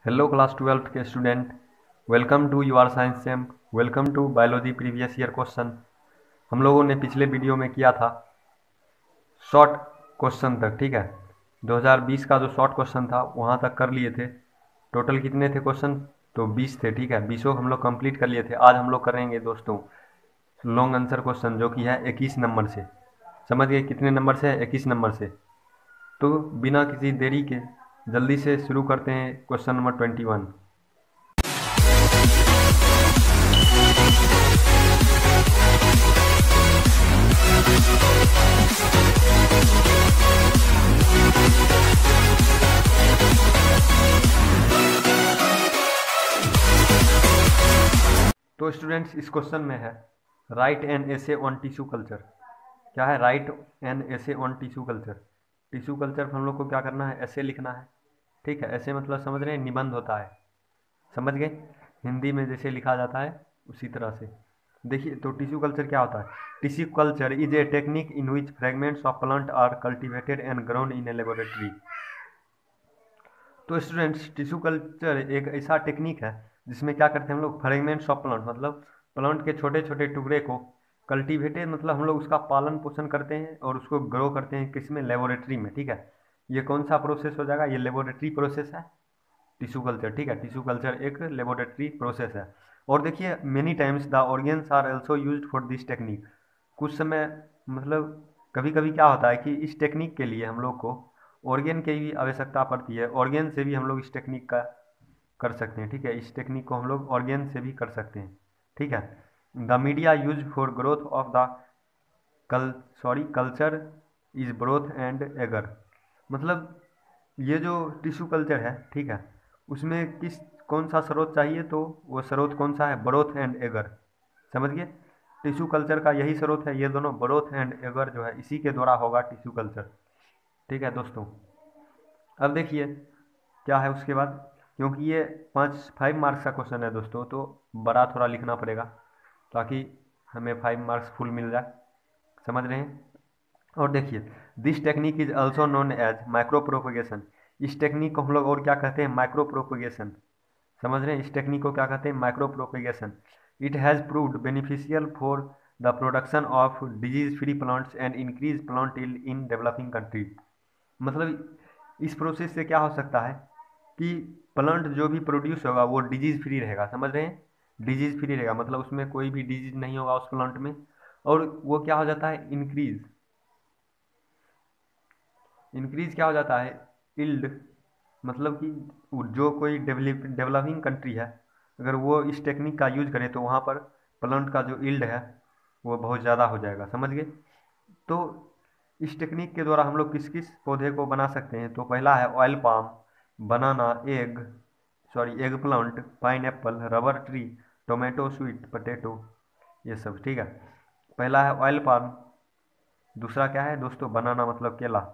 Hello class 12th के student, welcome to your science Sam. Welcome to biology previous year question. हम लोगों ने पिछले वीडियो में किया था शॉर्ट क्वेश्चन तक, ठीक है। 2020 का जो शॉर्ट क्वेश्चन था वहाँ तक कर लिए थे। टोटल कितने थे क्वेश्चन? तो 20 थे, ठीक है। 20 हम लोग कंप्लीट कर लिए थे। आज हम लोग करेंगे दोस्तों लॉन्ग आंसर क्वेश्चन, जो कि है 21 नंबर से। समझ गए कितने नंबर से है? 21 नंबर से। तो बिना किसी देरी के जल्दी से शुरू करते हैं क्वेश्चन नंबर 21। तो स्टूडेंट्स, इस क्वेश्चन में है right an essay on tissue culture. क्या है? Right an essay on tissue culture. Tissue culture हम लोग को क्या करना है? ऐसे लिखना है, ठीक है। ऐसे मतलब समझ रहे हैं, निबंध होता है। समझ गए? हिंदी में जैसे लिखा जाता है उसी तरह से। देखिए, तो टिश्यू कल्चर क्या होता है? Tissue culture is a technique in which fragments of plant are cultivated and grown in a laboratory. तो स्टूडेंट्स, टिश्यू कल्चर एक ऐसा टेक्निक है जिसमें क्या करते हैं हम लोग? फ्रेगमेंट्स ऑफ प्लांट मतलब प्लांट के छोटे छोटे टुकड़े को कल्टीवेटेड मतलब हम लोग उसका पालन पोषण करते हैं और उसको ग्रो करते हैं किसमें? लेबोरेटरी में, ठीक है। ये कौन सा प्रोसेस हो जाएगा? ये लेबोरेटरी प्रोसेस है टिश्यू कल्चर, ठीक है। टिश्यू कल्चर एक लेबोरेटरी प्रोसेस है। और देखिए, many times the organs are also used for this technique. कुछ समय मतलब कभी कभी क्या होता है कि इस टेक्निक के लिए हम लोग को ऑर्गेन की भी आवश्यकता पड़ती है। ऑर्गेन से भी हम लोग इस टेक्निक का कर सकते हैं, ठीक है। इस टेक्निक को हम लोग ऑर्गेन से भी कर सकते हैं, ठीक है। The media use for growth of the culture is broth and agar. मतलब ये जो टिश्यू कल्चर है, ठीक है, उसमें कौन सा स्रोत चाहिए? तो वो स्रोत कौन सा है? Broth and agar. समझ गए? टिश्यू कल्चर का यही स्रोत है, ये दोनों ब्रोथ एंड एगर जो है इसी के द्वारा होगा टिश्यू कल्चर, ठीक है दोस्तों। अब देखिए क्या है उसके बाद, क्योंकि ये 5 मार्क्स का क्वेश्चन है दोस्तों, तो बड़ा थोड़ा लिखना पड़ेगा ताकि हमें 5 मार्क्स फुल मिल जाए। समझ रहे हैं? और देखिए, this technique is also known as micropropagation. इस टेक्निक को हम लोग और क्या कहते हैं? Micropropagation. समझ रहे हैं? इस टेक्निक को क्या कहते हैं? Micropropagation. It has proved beneficial for the production of disease free plants and increase plant yield in developing country. मतलब इस प्रोसेस से क्या हो सकता है कि प्लांट जो भी प्रोड्यूस होगा वो डिजीज फ्री रहेगा। समझ रहे हैं? डिजीज फ्री रहेगा मतलब उसमें कोई भी डिजीज नहीं होगा उस प्लांट में। और वो क्या हो जाता है? इंक्रीज क्या हो जाता है? इल्ड। मतलब कि जो कोई डेवलपिंग कंट्री है, अगर वो इस टेक्निक का यूज करे तो वहाँ पर प्लांट का जो इल्ड है वो बहुत ज़्यादा हो जाएगा। समझ गए? तो इस टेक्निक के द्वारा हम लोग किस किस पौधे को बना सकते हैं? तो पहला है oil palm, banana, eggplant, pineapple, rubber tree, tomato, sweet potato, ये सब, ठीक है। पहला है ऑयल पाम। दूसरा क्या है दोस्तों? बनाना मतलब केला।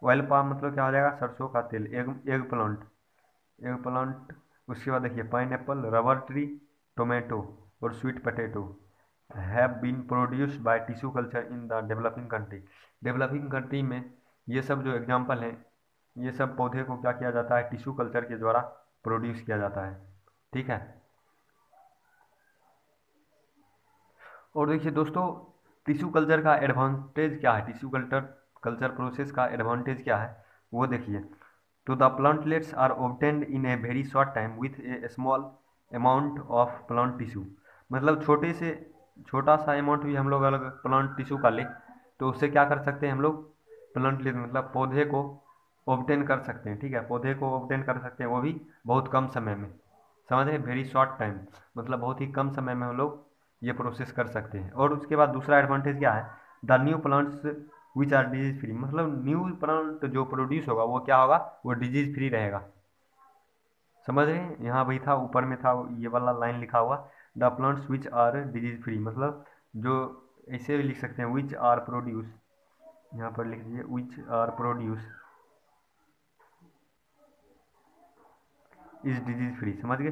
ऑयल पाम मतलब क्या हो जाएगा? सरसों का तेल। Eggplant. उसके बाद देखिए pineapple, rubber tree, tomato और sweet potato have been produced by tissue culture in the developing country. Developing country में ये सब जो एग्जाम्पल हैं, ये सब पौधे को क्या किया जाता है? टिश्यू कल्चर के द्वारा प्रोड्यूस किया जाता है, ठीक है। और देखिए दोस्तों, टिश्यू कल्चर का एडवांटेज क्या है? टिश्यू कल्चर प्रोसेस का एडवांटेज क्या है वो देखिए। तो the plantlets are obtained in a very short time with a small amount of plant tissue. मतलब छोटा सा अमाउंट भी हम लोग अगर प्लांट टिश्यू का ले तो उससे क्या कर सकते हैं हम लोग? प्लांटलेट मतलब पौधे को ऑब्टेन कर सकते हैं, ठीक है। पौधे को ऑब्टेन कर सकते हैं, वो भी बहुत कम समय में। समझ रहे हैं? वेरी शॉर्ट टाइम मतलब बहुत ही कम समय में हम लोग ये प्रोसेस कर सकते हैं। और उसके बाद दूसरा एडवांटेज क्या है? The new plants which are disease free. मतलब न्यू प्लांट जो प्रोड्यूस होगा वो क्या होगा? वो डिजीज फ्री रहेगा। समझ रहे हैं? यहाँ भी था, ऊपर में था ये वाला लाइन लिखा हुआ, the plants which are disease free. मतलब जो ऐसे भी लिख सकते हैं, विच आर प्रोड्यूस, यहाँ पर लिख दीजिए which are produce is disease free. समझ गए?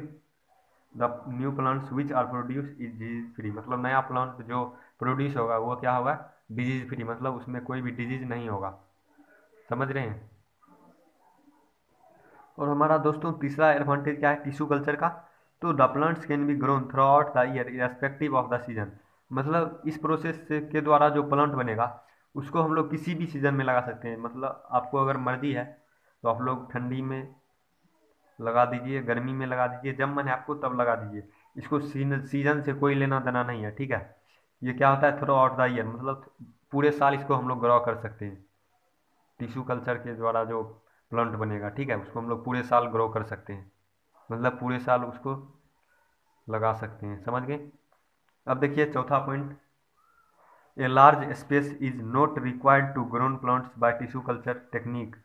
The new plants which are produce is disease free मतलब नया प्लांट जो प्रोड्यूस होगा वो क्या होगा? डिजीज फ्री मतलब उसमें कोई भी डिजीज नहीं होगा। समझ रहे हैं? और हमारा दोस्तों तीसरा एडवांटेज क्या है टिश्यू कल्चर का, तो the plants can be grown through out the year irrespective of the season. मतलब इस प्रोसेस से के द्वारा जो प्लांट बनेगा उसको हम लोग किसी भी सीजन में लगा सकते हैं। मतलब आपको अगर मर्जी है तो आप लोग ठंडी में लगा दीजिए, गर्मी में लगा दीजिए, जब मन है आपको तब लगा दीजिए। इसको सीजन से कोई लेना देना नहीं है, ठीक है। ये क्या होता है थ्रू आउट द ईयर, मतलब पूरे साल इसको हम लोग ग्रो कर सकते हैं। टिश्यू कल्चर के द्वारा जो प्लांट बनेगा, ठीक है, उसको हम लोग पूरे साल ग्रो कर सकते हैं, मतलब पूरे साल उसको लगा सकते हैं। समझ गए। अब देखिए चौथा point, a large space is not required to grown plants by tissue culture technique.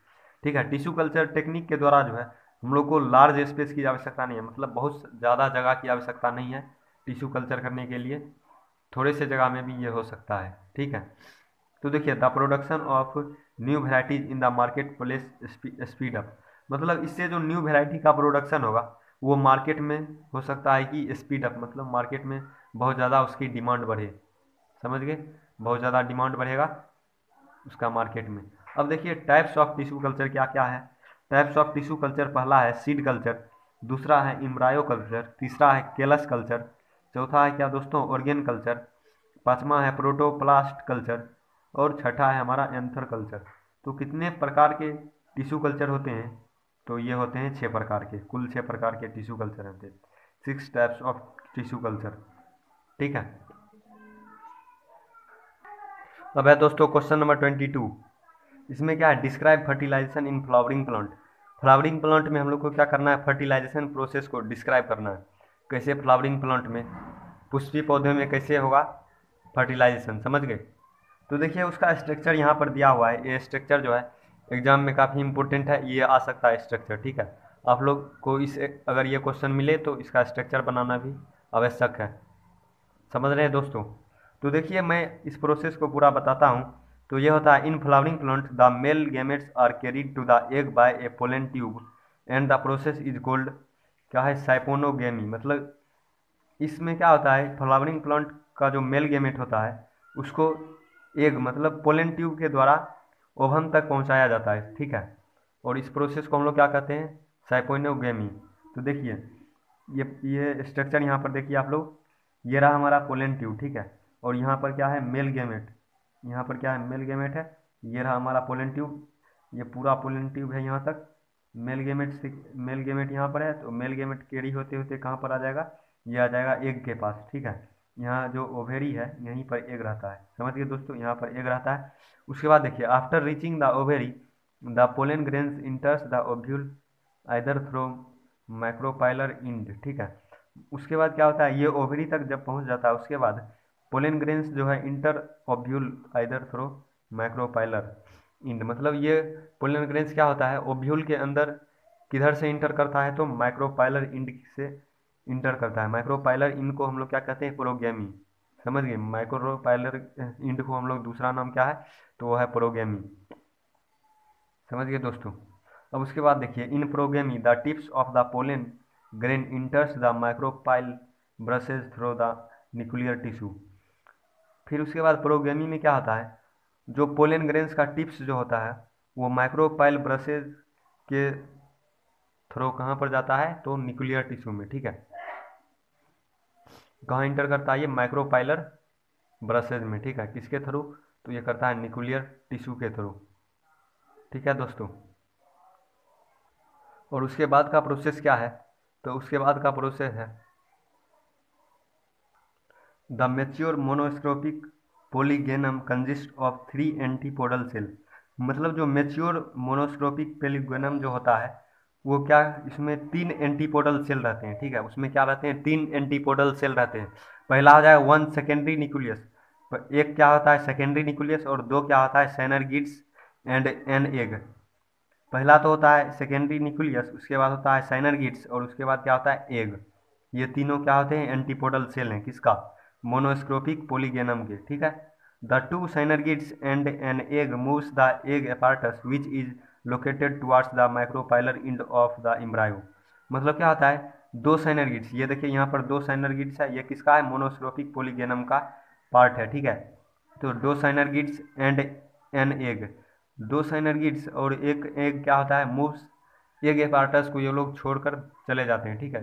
ठीक है, टिश्यू कल्चर टेक्निक के द्वारा जो है हम लोग को लार्ज स्पेस की आवश्यकता नहीं है, मतलब बहुत ज़्यादा जगह की आवश्यकता नहीं है टिश्यू कल्चर करने के लिए, थोड़े से जगह में भी ये हो सकता है, ठीक है। तो देखिए the production of new varieties in the market place speed up, मतलब इससे जो न्यू वेराइटी का प्रोडक्शन होगा वो मार्केट में हो सकता है कि स्पीड अप, मतलब मार्केट में बहुत ज़्यादा उसकी डिमांड बढ़े। समझ गए, बहुत ज़्यादा डिमांड बढ़ेगा उसका मार्केट में। अब देखिए टाइप्स ऑफ टिश्यू कल्चर क्या क्या है। टाइप्स ऑफ टिश्यू कल्चर, पहला है सीड कल्चर, दूसरा है इम्ब्रायो कल्चर, तीसरा है केलस कल्चर, चौथा है क्या दोस्तों ऑर्गेन कल्चर, पांचवा है प्रोटोप्लास्ट कल्चर, और छठा है हमारा एंथर कल्चर। तो कितने प्रकार के टिश्यू कल्चर होते हैं, तो ये होते हैं 6 प्रकार के, कुल 6 प्रकार के टिश्यू कल्चर होते हैं, 6 टाइप्स ऑफ टिश्यू कल्चर, ठीक है। अब है दोस्तों क्वेश्चन नंबर 22, इसमें क्या है describe fertilization in flowering plant. Flowering plant में हम लोग को क्या करना है, फर्टिलाइजेशन प्रोसेस को डिस्क्राइब करना है, कैसे फ्लावरिंग प्लांट में, पुष्पी पौधे में कैसे होगा फर्टिलाइजेशन। समझ गए। तो देखिए उसका स्ट्रक्चर यहाँ पर दिया हुआ है, ये स्ट्रक्चर जो है एग्जाम में काफ़ी इंपॉर्टेंट है, ये आ सकता है स्ट्रक्चर, ठीक है। आप लोग को इस अगर ये क्वेश्चन मिले तो इसका स्ट्रक्चर बनाना भी आवश्यक है। समझ रहे हैं दोस्तों। तो देखिए मैं इस प्रोसेस को पूरा बताता हूँ। तो ये होता है in flowering plant the male gametes are carried to the egg by a pollen tube and the process is called क्या है साइपोनोगेमी। मतलब इसमें क्या होता है फ्लावरिंग प्लांट का जो मेल गैमेट होता है उसको एग मतलब पोलन ट्यूब के द्वारा ओवन तक पहुंचाया जाता है, ठीक है। और इस प्रोसेस को हम लोग क्या कहते हैं साइपोनोगेमी। तो देखिए ये स्ट्रक्चर यहाँ पर देखिए आप लोग, ये रहा हमारा पोलन ट्यूब, ठीक है। और यहाँ पर क्या है मेल गैमेट, यहाँ पर क्या है मेल गैमेट है, ये रहा हमारा पोलन ट्यूब, ये पूरा पोलन ट्यूब है यहाँ तक। मेल गैमेट से मेल गैमेट यहाँ पर है, तो मेल गैमेट कैरी होते होते कहाँ पर आ जाएगा, ये आ जाएगा एग के पास, ठीक है। यहाँ जो ओवेरी है यहीं पर एग रहता है। समझ गए दोस्तों, यहाँ पर एग रहता है। उसके बाद देखिए after reaching the ovary the pollen grains enters the ovule either through micropylar end, ठीक है। उसके बाद क्या होता है ये ओवरी तक जब पहुंच जाता है उसके बाद पोलन ग्रेन्स जो है enter ovule either through micropylar end, मतलब ये पोलन ग्रेन्स क्या होता है ओव्यूल के अंदर किधर से इंटर करता है तो माइक्रोपाइलर इंड से इंटर करता है। माइक्रोपाइलर इंड को हम लोग क्या कहते हैं प्रोगैमी। समझ गए, माइक्रोपाइलर इंड को हम लोग दूसरा नाम क्या है तो वो है प्रोगैमी। समझ गए दोस्तों। अब उसके बाद देखिए in porogamy the tips of the pollen grain enters the micropyle brushes through the nuclear tissue. फिर उसके बाद प्रोगैमी में क्या होता है जो पोलन ग्रेन्स का टिप्स जो होता है वो माइक्रोपाइल ब्रशेज के थ्रू कहाँ पर जाता है तो न्यूक्लियर टिश्यू में, ठीक है। कहाँ इंटर करता है ये माइक्रोपाइलर ब्रशेज में, ठीक है। किसके थ्रू तो ये करता है न्यूक्लियर टिश्यू के थ्रू, ठीक है दोस्तों। और उसके बाद का प्रोसेस क्या है तो उसके बाद का प्रोसेस है the mature monosporic polygonum consist of 3 antipodal cell. मतलब जो मेच्योर मोनोस्कोपिक पोलीगेनम जो होता है वो क्या इसमें 3 एंटीपोडल सेल रहते हैं, ठीक है। उसमें क्या रहते हैं 3 एंटीपोडल सेल रहते हैं। पहला हो जाएगा 1 सेकेंडरी न्यूक्लियस, एक क्या होता है सेकेंडरी न्यूक्लियस, और 2 क्या होता है साइनरगिड्स एंड एन एग। पहला तो होता है सेकेंडरी न्यूक्लियस, उसके बाद होता है साइनरगिड्स, और उसके बाद क्या होता है एग। ये तीनों क्या होते हैं एंटीपोडल सेल हैं किसका मोनोस्कोपिक पोलीगेनम के, ठीक है। The 2 synergids and an egg moves the egg apparatus which is located towards the micropylar end of the embryo. मतलब क्या होता है 2 साइनरगिड्स, ये देखिए यहाँ पर 2 साइनरगिड्स है, ये किसका है मोनोस्कोपिक पोलीगेनम का पार्ट है, ठीक है। तो 2 साइनरगिड्स एंड एन एग, 2 साइनरगिड्स और एक एग क्या होता है मूव्स एक एपार्टस को ये लोग छोड़कर चले जाते हैं, ठीक है।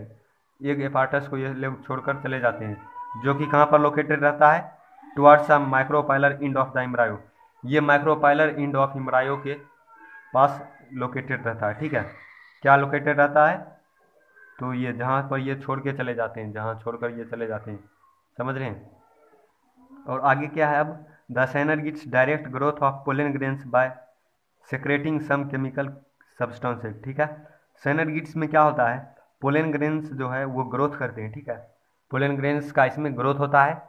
एक एपार्टस को ये लोग छोड़कर चले जाते हैं, जो कि कहाँ पर लोकेटेड रहता है, towards a micropylar end of the embryo. ये माइक्रोपाइलर इंड ऑफ एम्ब्रायो के पास लोकेटेड रहता है, ठीक है। क्या लोकेटेड रहता है, तो ये जहाँ पर ये छोड़ के चले जाते हैं, जहाँ छोड़कर ये चले जाते हैं, समझ रहे हैं। और आगे क्या है अब, the synergids direct growth of pollen grains by secreting some chemical substances, ठीक है। साइनर गिट्स में क्या होता है, पोलन ग्रेन्स जो है वो ग्रोथ करते हैं, ठीक है। पोलन ग्रेन्स का इसमें ग्रोथ होता है,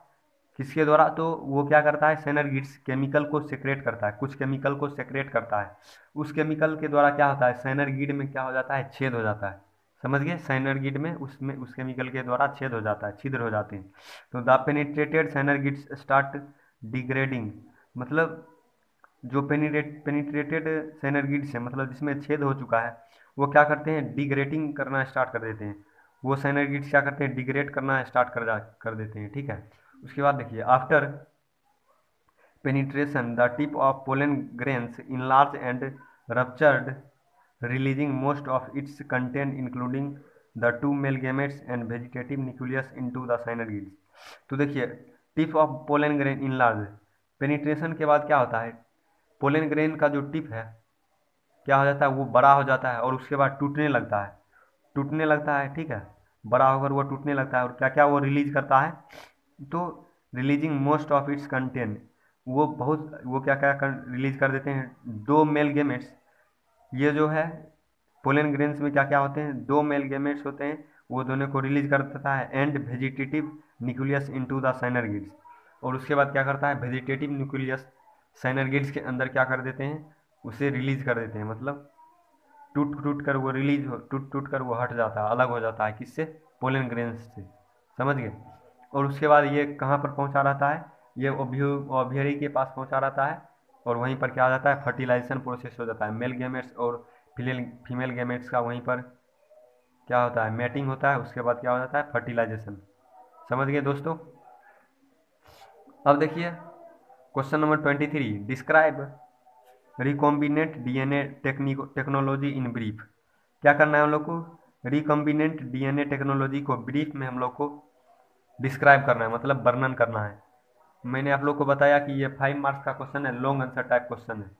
किसके द्वारा, तो वो क्या करता है, साइनर गिट्स केमिकल को सेक्रेट करता है, कुछ केमिकल को सेक्रेट करता है। उस केमिकल के द्वारा क्या होता है, साइनर गिड में क्या हो जाता है, छेद हो जाता है, समझ गए। साइनर गिड में उसमें उस केमिकल के द्वारा छेद हो जाता है, छिद्र हो जाते हैं। तो the penetrated synergids start degrading, मतलब जो पेनिट्रेटेड साइनर गिड्स है, मतलब जिसमें छेद हो चुका है, वो क्या करते हैं, डिग्रेडिंग करना स्टार्ट कर देते हैं। वो साइनर गिड्स क्या करते हैं, डिग्रेड करना स्टार्ट कर देते हैं, ठीक है। उसके बाद देखिए, after penetration the tip of pollen grains enlarged and ruptured, releasing most of its content including the two male gametes and vegetative nucleus into the synergids. तो देखिए, tip of pollen grain enlarge, penetration के बाद क्या होता है, pollen grain का जो tip है क्या हो जाता है, वो बड़ा हो जाता है और उसके बाद टूटने लगता है, टूटने लगता है, ठीक है। बड़ा होकर वो टूटने लगता है और क्या क्या वो रिलीज करता है, तो releasing most of its content, वो क्या क्या रिलीज कर देते हैं, दो मेल गेमेट्स, ये जो है पोलन ग्रेन्स में क्या क्या होते हैं, दो मेल गेमेट्स होते हैं, वो दोनों को रिलीज कर देता है, and vegetative nucleus into the synergids. और उसके बाद क्या करता है, वेजिटेटिव न्यूक्लियस साइनर गिड्स के अंदर क्या कर देते हैं, उसे रिलीज कर देते हैं, मतलब टूट टूट कर वो रिलीज हो, टूट टूट कर वो हट जाता है, अलग हो जाता है, किससे, पोलन ग्रेन्स से, समझ गए। और उसके बाद ये कहाँ पर पहुँचा रहता है, ये ओव्यूरी के पास पहुँचा रहता है, और वहीं पर क्या हो जाता है, फर्टिलाइजेशन प्रोसेस हो जाता है, मेल गेमेट्स और फीमेल गेमेट्स का वहीं पर क्या होता है, मैटिंग होता है, उसके बाद क्या हो जाता है, फर्टिलाइजेशन, समझ गए दोस्तों। अब देखिए question number 23, describe recombinant DNA technology in brief. क्या करना है हम लोग को, रिकॉम्बिनेंट डीएनए टेक्नोलॉजी को ब्रीफ में हम लोग को डिस्क्राइब करना है, मतलब वर्णन करना है। मैंने आप लोग को बताया कि ये 5 मार्क्स का क्वेश्चन है, लॉन्ग आंसर टाइप क्वेश्चन है,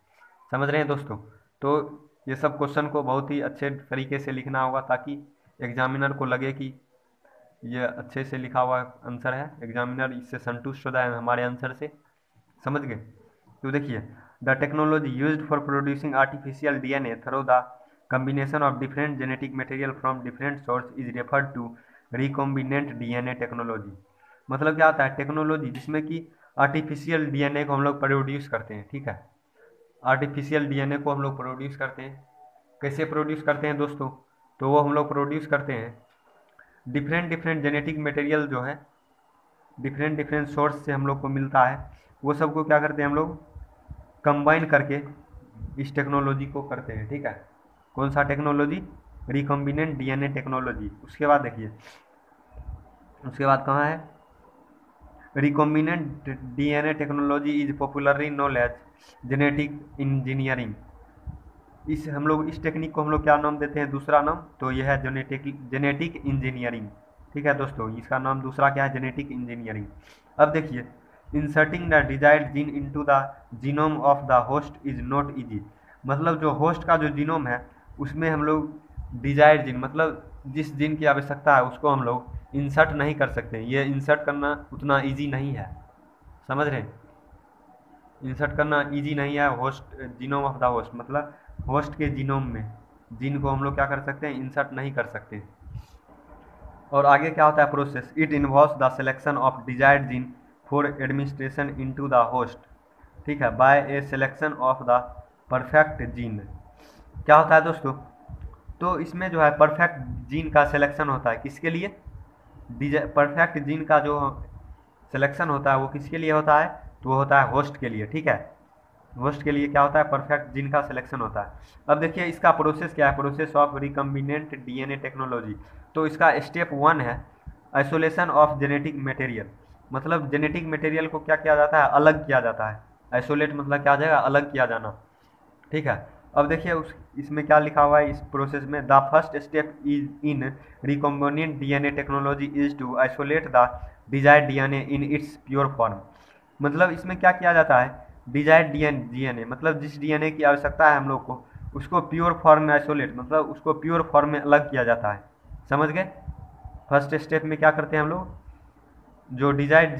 समझ रहे हैं दोस्तों। तो ये सब क्वेश्चन को बहुत ही अच्छे तरीके से लिखना होगा, ताकि एग्जामिनर को लगे कि ये अच्छे से लिखा हुआ आंसर है, एग्जामिनर इससे संतुष्ट हो जाए हमारे आंसर से, समझ गए। तो देखिए, the technology used for producing artificial DNA through the combination of different genetic material from different source is referred to recombinant DNA technology. मतलब क्या होता है, टेक्नोलॉजी जिसमें कि आर्टिफिशियल डीएनए को हम लोग प्रोड्यूस करते हैं, ठीक है। आर्टिफिशियल डीएनए को हम लोग प्रोड्यूस करते हैं, कैसे प्रोड्यूस करते हैं दोस्तों, तो वो हम लोग प्रोड्यूस करते हैं डिफरेंट डिफरेंट जेनेटिक मटेरियल जो है डिफरेंट डिफरेंट सोर्स से हम लोग को मिलता है, वो सबको क्या करते हैं हम लोग, कंबाइन करके इस टेक्नोलॉजी को करते हैं, ठीक है। कौन सा टेक्नोलॉजी, रिकॉम्बिनेंट डीएनए टेक्नोलॉजी। उसके बाद देखिए, उसके बाद कहाँ है, recombinant DNA technology is popularly known as genetic engineering. इस हम लोग इस टेक्निक को हम लोग क्या नाम देते हैं, दूसरा नाम, तो यह है जेनेटिक इंजीनियरिंग, ठीक है दोस्तों। इसका नाम दूसरा क्या है, जेनेटिक इंजीनियरिंग। अब देखिए, inserting the desired gene into the genome of the host is not easy. मतलब जो होस्ट का जो जीनोम है उसमें हम लोग डिजायर्ड जीन, मतलब जिस जीन की आवश्यकता है उसको हम लोग इंसर्ट नहीं कर सकते, ये इंसर्ट करना उतना ईजी नहीं है, समझ रहे हैं। इंसर्ट करना ईजी नहीं है, host genome of the host, मतलब होस्ट के जीनोम में जीन को हम लोग क्या कर सकते हैं, इंसर्ट नहीं कर सकते। और आगे क्या होता है process, it involves the selection of desired gene for administration into the host, ठीक है, by a selection of the perfect gene. क्या होता है दोस्तों, तो इसमें जो है परफेक्ट जीन का सिलेक्शन होता है, किसके लिए, परफेक्ट जीन का जो सिलेक्शन होता है वो किसके लिए होता है, तो वो होता है होस्ट के लिए, ठीक है। होस्ट के लिए क्या होता है, परफेक्ट जीन का सिलेक्शन होता है। अब देखिए इसका प्रोसेस क्या है, process of recombinant DNA technology. तो इसका स्टेप 1 है आइसोलेशन ऑफ जेनेटिक मटेरियल, मतलब जेनेटिक मटेरियल को क्या किया जाता है, अलग किया जाता है। आइसोलेट मतलब क्या आ जाएगा, अलग किया जाना, ठीक है। अब देखिए उस इसमें क्या लिखा हुआ है इस प्रोसेस में, the first step is in recombinant DNA technology is to isolate the desired DNA in its pure form. मतलब इसमें क्या किया जाता है, डिजायर्ड डीएनए मतलब जिस डीएनए की आवश्यकता है हम लोग को, उसको प्योर फॉर्म में आइसोलेट मतलब उसको प्योर फॉर्म में अलग किया जाता है। समझ गए? फर्स्ट स्टेप में क्या करते हैं हम लोग, जो डिजायर्ड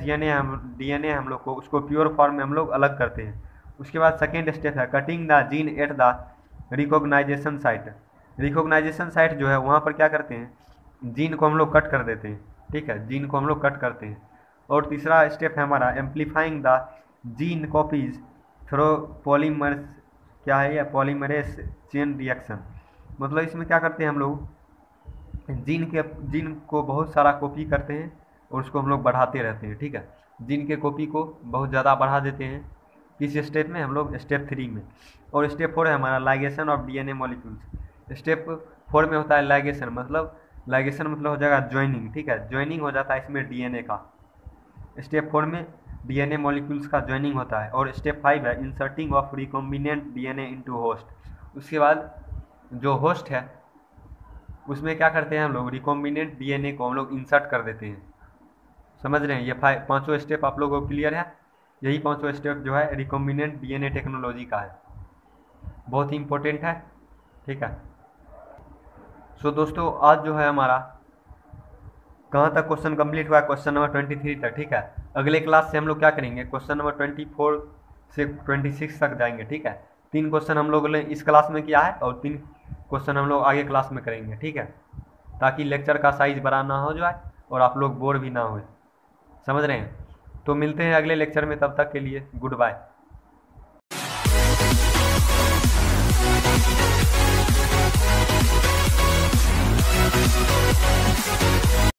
डीएनए हम लोग को उसको प्योर फॉर्म में हम लोग अलग करते हैं। उसके बाद सेकेंड स्टेप है cutting the gene at the recognization site. Recognization site जो है वहाँ पर क्या करते हैं, जीन को हम लोग कट कर देते हैं। ठीक है, जीन को हम लोग कट करते हैं। और तीसरा स्टेप है हमारा amplifying the gene copies through polymer, क्या है यह, पॉलीमरेस चेन रिएक्शन। मतलब इसमें क्या करते हैं हम लोग, जीन को बहुत सारा कॉपी करते हैं और उसको हम लोग बढ़ाते रहते हैं। ठीक है, जीन के कॉपी को बहुत ज़्यादा बढ़ा देते हैं। किस स्टेप में, हम लोग स्टेप 3 में। और स्टेप 4 है हमारा ligation of DNA molecules. Step 4 में होता है लाइगेशन मतलब हो जाएगा ज्वाइनिंग। ठीक है, ज्वाइनिंग हो जाता है इसमें डीएनए का। स्टेप 4 में डीएनए मॉलिक्यूल्स का ज्वाइनिंग होता है। और स्टेप 5 है inserting of recombinant DNA into host. उसके बाद जो होस्ट है उसमें क्या करते हैं हम लोग, रिकॉम्बिनेंट डीएनए को हम लोग इंसर्ट कर देते हैं। समझ रहे हैं? ये पांचों स्टेप आप लोगों को क्लियर है? यही पांचों स्टेप जो है रिकॉम्बिनेंट डीएनए टेक्नोलॉजी का है, बहुत ही इंपॉर्टेंट है। ठीक है, सो दोस्तों आज जो है हमारा कहाँ तक क्वेश्चन कंप्लीट हुआ है, क्वेश्चन नंबर 23 तक। ठीक है, अगले क्लास से हम लोग क्या करेंगे, क्वेश्चन नंबर 24 से 26 तक जाएंगे। ठीक है, 3 क्वेश्चन हम लोगों ने इस क्लास में किया है और 3 क्वेश्चन हम लोग आगे क्लास में करेंगे। ठीक है, ताकि लेक्चर का साइज बड़ा ना हो जाए और आप लोग बोर भी ना हो। समझ रहे हैं? तो मिलते हैं अगले लेक्चर में, तब तक के लिए गुड बाय।